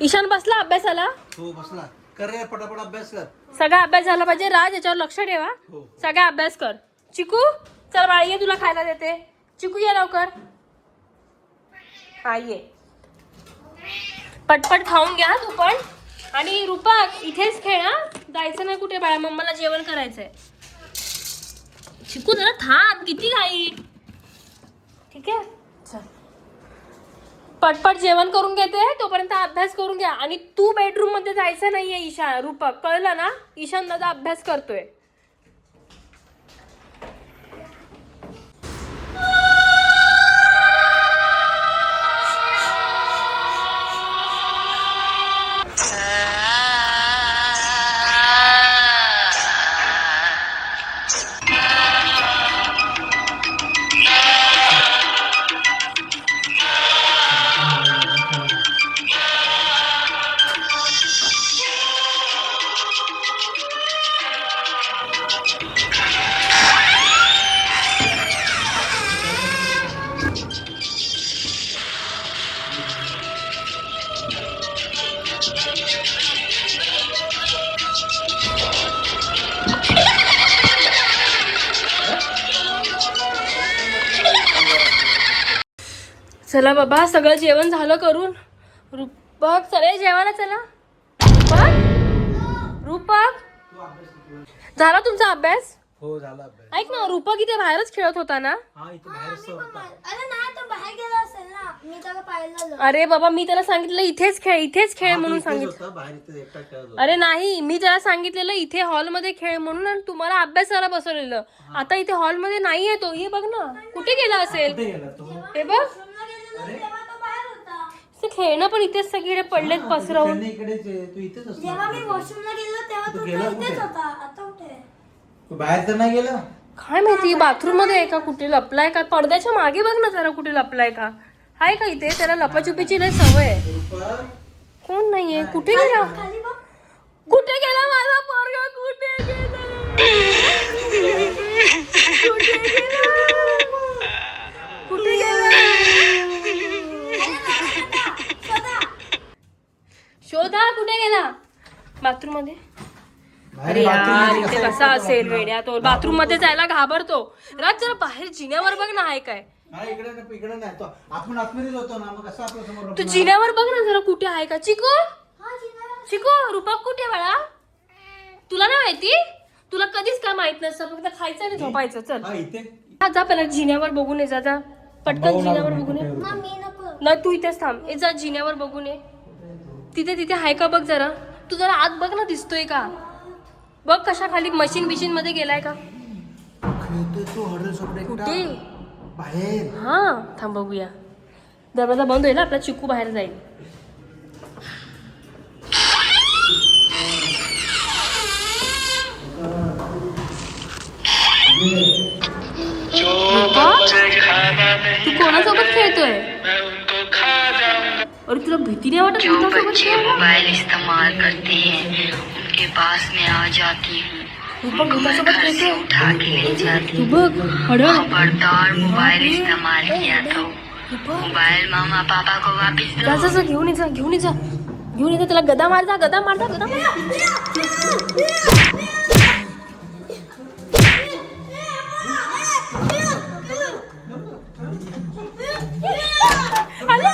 ईशान बसला अभ्यासाला? हो बसला. कर रे पटापट अभ्यास कर. सगळा अभ्यास झाला पाहिजे. राज याच्यावर लक्ष ठेवा. सगळा अभ्यास कर. चिकू चल बाळा ये तुला खायला देते. चिकू ये लवकर. हा ये. पटपट खाऊन घ्या तू पण. आणि रूपा इथेच खेळ हा. जायचं नाही कुठे बाळा. मम्माला जेवण करायचंय. चिकू जरा थांब. किती घाई. ठीक आहे चल. पटपट जेवण करून घेते तोपर्यंत अभ्यास करून घ्या. आणि तू बेडरूम मध्ये जायचं नाहीये ईशान. रूपा कळलं ना. ईशान दादा अभ्यास करतोय. चला बाबा सगळं जेवण झालं करून. रूपक चला जेवायला चला. रूपक झाला तुमचा अभ्यास? हो झाला अभ्यास. ऐक ना रूपक इथे बाहेरच खेळत होता ना? हा इथे बाहेरच होता. अरे नाही तो बाहेर गेला असेल ना. मी त्याला पाहिलं. अरे बाबा मी त्याला सांगितलं इथेच खेळ म्हणून सांगितलं. होता बाहेर इथे एकटा खेळत होता. अरे नाही मी त्याला सांगितलेलं इथे हॉलमध्ये खेळ म्हणून. आणि तुम्हाला अभ्यासाला बसवलेलं. आता इथे हॉलमध्ये नाहीये तो. हे बघ ना कुठे गेला असेल. कुठे गेला तो? हे बघ तेव्हा तो बाहेर होता. ते खेळणं पण इथेच सगळे पडलेत पसरवून. इकडेच आहे. तू इथेच असतो. जेव्हा मी वॉशरूमला गेलो तेव्हा तो इथेच होता. आता कुठे? तू बाहेर तर नाही गेला? काय माहिती बाथरूम मध्ये आहे का कुठे लपलाय का. पडद्याच्या मागे बघ ना जरा कुठे लपलाय का. आहे का इथे. त्याला लपाछुपीची लय सवय आहे. कोण नाहीये. कुठे गेला. खाली बघ. कुठे गेला माझा पोरगा. कुठे गेला. कुठे गेला. शोधा कुठे गेला. बाथरूम मध्ये. अरे यार इथे कसा असेल वेड्या. तो बाथरूम मध्ये जायला घाबरतो. राज जरा बाहेर जिन्यावर बघ ना. आहे काय. इकडे नाही तो. आपण आतमध्येच होतो ना. मग कसं आपल्या समोर. तू जिन्यावर बघ ना जरा कुठे आहे का. चिकू हा जिना. चिकू रूपक कुठे बाळा. तुला नाही माहिती. तुला कधीच काय माहित नसतं. फक्त खायचं आणि झोपायचं. चल हा इथे. हा जा पहिला जिन्यावर बघून ये. जा पटकन जिन्यावर बघून ये. मी नको. नाही तू इथेच थांब. जा जिन्यावर बघून ये. तिथे आहे का बघ जरा. तू जरा आत बघ ना दिसतोय का. बघ कशा खाली मशीन मध्ये गेलाय का. कुठे बाहेर. हा थांब बघूया. दरवाजा बंद होईल आपला चिकू बाहेर जाईल. तू कोणासोबत खेळतोय. अरे तुला भीती नाही वाटत. जो बच्चे मोबाइल इस्तेमाल करते हैं उनके पास में आ जाती हूँ. भूतासोबत घर से खेळतोय. उठा के ले जाती तू हूँ. बघ खबरदार मोबाइल इस्तेमाल किया तो मोबाइल मामा पापा को वापिस जा दो. जा घेऊन ये त्याला गदा मार. गदा मार. अरे